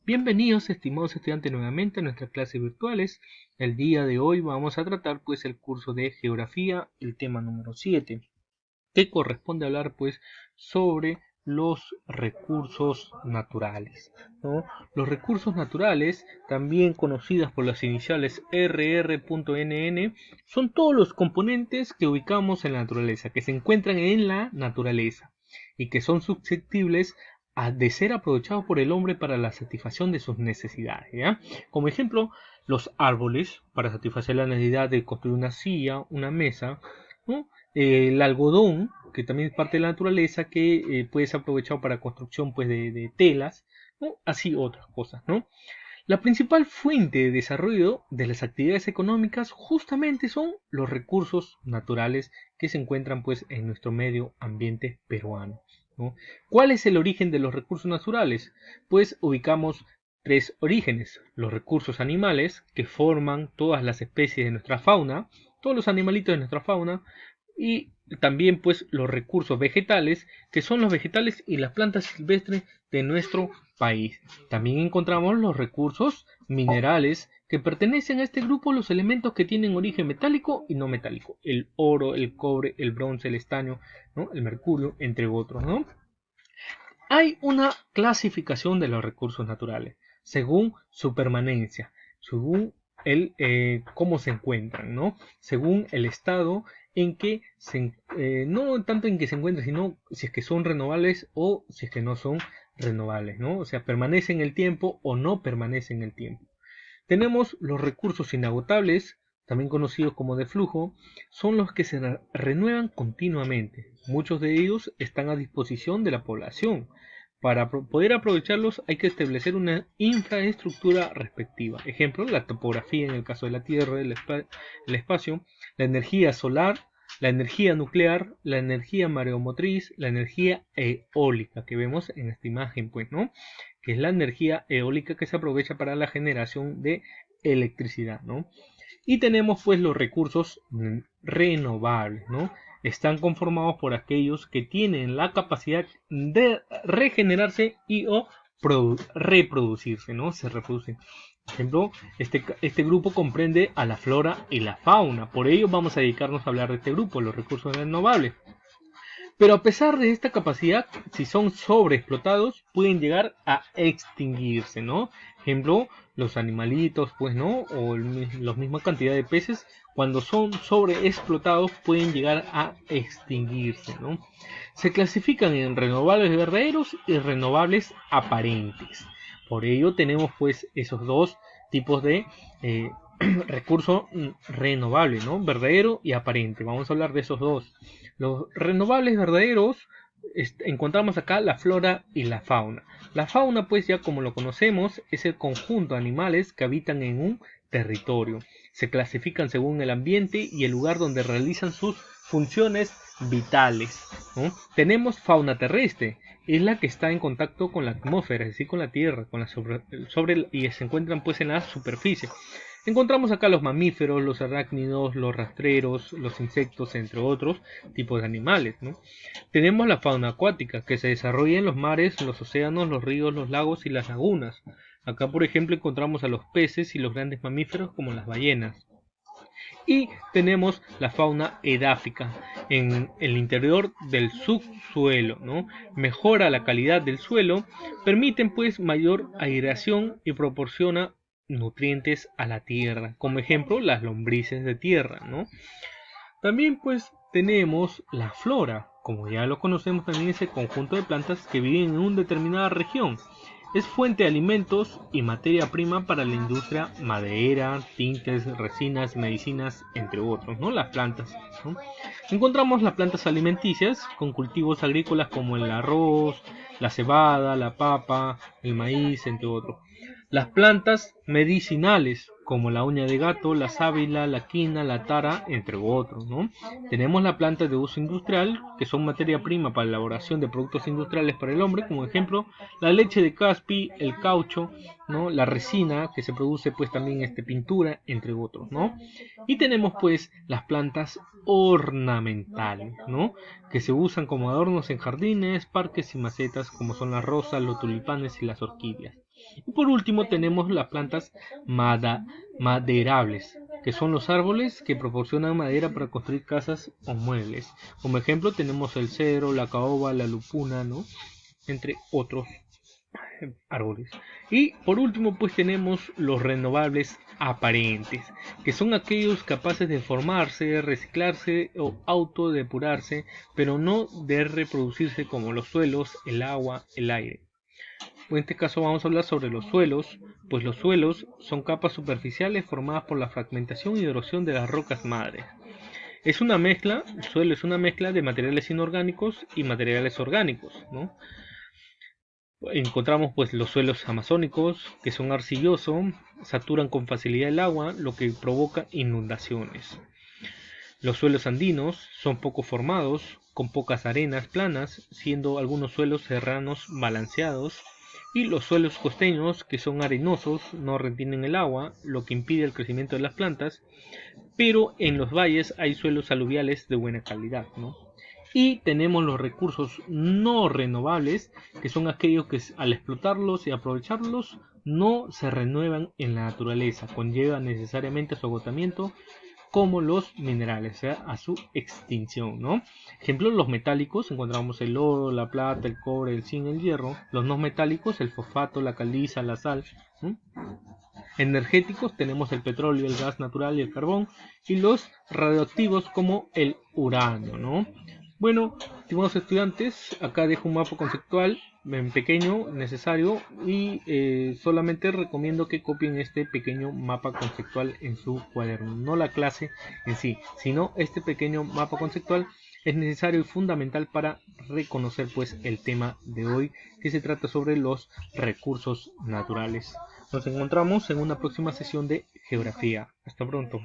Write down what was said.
Bienvenidos, estimados estudiantes, nuevamente a nuestras clases virtuales. El día de hoy vamos a tratar pues el curso de Geografía, el tema número 7, que corresponde hablar pues sobre los recursos naturales, ¿no? Los recursos naturales, también conocidas por las iniciales RR.NN, son todos los componentes que ubicamos en la naturaleza, que se encuentran en la naturaleza y que son susceptibles de ser aprovechados por el hombre para la satisfacción de sus necesidades, ¿ya? Como ejemplo, los árboles, para satisfacer la necesidad de construir una silla, una mesa, ¿no? El algodón, que también es parte de la naturaleza, que puede ser aprovechado para construcción pues, de telas, ¿no? Así otras cosas, ¿no? La principal fuente de desarrollo de las actividades económicas justamente son los recursos naturales que se encuentran pues en nuestro medio ambiente peruano, ¿no? ¿Cuál es el origen de los recursos naturales? Pues ubicamos tres orígenes: los recursos animales, que forman todas las especies de nuestra fauna, todos los animalitos de nuestra fauna, y también pues los recursos vegetales, que son los vegetales y las plantas silvestres de nuestro país. También encontramos los recursos minerales, que pertenecen a este grupo los elementos que tienen origen metálico y no metálico: el oro, el cobre, el bronce, el estaño, ¿no? El mercurio, entre otros, ¿no? Hay una clasificación de los recursos naturales según su permanencia, según cómo se encuentran, ¿no? Según el estado en que no tanto en que se encuentran, sino si es que son renovables o si es que no son renovables, ¿no? O sea, permanecen en el tiempo o no permanecen en el tiempo. Tenemos los recursos inagotables, también conocidos como de flujo, son los que se renuevan continuamente. Muchos de ellos están a disposición de la población. Para poder aprovecharlos hay que establecer una infraestructura respectiva. Ejemplo, la topografía en el caso de la Tierra, el espacio, la energía solar, la energía nuclear, la energía mareomotriz, la energía eólica que vemos en esta imagen, pues, ¿no? Que es la energía eólica que se aprovecha para la generación de electricidad, ¿no? Y tenemos pues los recursos renovables, ¿no? Están conformados por aquellos que tienen la capacidad de regenerarse y o reproducirse, ¿no? Se reproducen. Por ejemplo, este grupo comprende a la flora y la fauna. Por ello vamos a dedicarnos a hablar de este grupo, los recursos renovables. Pero a pesar de esta capacidad, si son sobreexplotados, pueden llegar a extinguirse, ¿no? Ejemplo, los animalitos, pues, ¿no? O la misma cantidad de peces, cuando son sobreexplotados, pueden llegar a extinguirse, ¿no? Se clasifican en renovables verdaderos y renovables aparentes. Por ello tenemos, pues, esos dos tipos de recurso renovable, ¿no? Verdadero y aparente. Vamos a hablar de esos dos. Los renovables verdaderos, encontramos acá la flora y la fauna. La fauna, pues ya como lo conocemos, es el conjunto de animales que habitan en un territorio. Se clasifican según el ambiente y el lugar donde realizan sus funciones vitales, ¿no? Tenemos fauna terrestre, es la que está en contacto con la atmósfera, es decir, con la tierra, con la y se encuentran pues en la superficie. Encontramos acá los mamíferos, los arácnidos, los rastreros, los insectos, entre otros tipos de animales, ¿no? Tenemos la fauna acuática, que se desarrolla en los mares, los océanos, los ríos, los lagos y las lagunas. Acá, por ejemplo, encontramos a los peces y los grandes mamíferos como las ballenas. Y tenemos la fauna edáfica en el interior del subsuelo, ¿no? Mejora la calidad del suelo, permiten pues mayor aireación y proporciona nutrientes a la tierra, como ejemplo las lombrices de tierra, ¿no? También pues tenemos la flora, como ya lo conocemos, también ese conjunto de plantas que viven en una determinada región. Es fuente de alimentos y materia prima para la industria maderera, tintes, resinas, medicinas, entre otros, ¿no? Las plantas, ¿no? Encontramos las plantas alimenticias con cultivos agrícolas como el arroz, la cebada, la papa, el maíz, entre otros. Las plantas medicinales, como la uña de gato, la sábila, la quina, la tara, entre otros, ¿no? Tenemos las plantas de uso industrial, que son materia prima para la elaboración de productos industriales para el hombre, como ejemplo, la leche de caspi, el caucho, ¿no? La resina, que se produce pues también pintura, entre otros, ¿no? Y tenemos pues las plantas ornamentales, ¿no? Que se usan como adornos en jardines, parques y macetas, como son las rosas, los tulipanes y las orquídeas. Y por último tenemos las plantas maderables, que son los árboles que proporcionan madera para construir casas o muebles. Como ejemplo tenemos el cedro, la caoba, la lupuna, ¿no? Entre otros árboles. Y por último pues tenemos los renovables aparentes, que son aquellos capaces de formarse, reciclarse o autodepurarse, pero no de reproducirse como los suelos, el agua, el aire. En este caso vamos a hablar sobre los suelos, pues los suelos son capas superficiales formadas por la fragmentación y erosión de las rocas madres. Es una mezcla, el suelo es una mezcla de materiales inorgánicos y materiales orgánicos, ¿no? Encontramos pues los suelos amazónicos, que son arcillosos, saturan con facilidad el agua, lo que provoca inundaciones. Los suelos andinos son poco formados, con pocas arenas planas, siendo algunos suelos serranos balanceados, y los suelos costeños, que son arenosos, no retienen el agua, lo que impide el crecimiento de las plantas, pero en los valles hay suelos aluviales de buena calidad, ¿no? Y tenemos los recursos no renovables, que son aquellos que al explotarlos y aprovecharlos no se renuevan en la naturaleza, conlleva necesariamente su agotamiento, como los minerales, o sea, a su extinción, ¿no? Ejemplos, los metálicos, encontramos el oro, la plata, el cobre, el zinc, el hierro. Los no metálicos, el fosfato, la caliza, la sal, ¿no? Energéticos tenemos el petróleo, el gas natural y el carbón, y los radioactivos como el uranio, ¿no? Bueno, estimados estudiantes, acá dejo un mapa conceptual en pequeño, necesario, y solamente recomiendo que copien este pequeño mapa conceptual en su cuaderno, no la clase en sí, sino este pequeño mapa conceptual es necesario y fundamental para reconocer pues el tema de hoy, que se trata sobre los recursos naturales. Nos encontramos en una próxima sesión de geografía. Hasta pronto.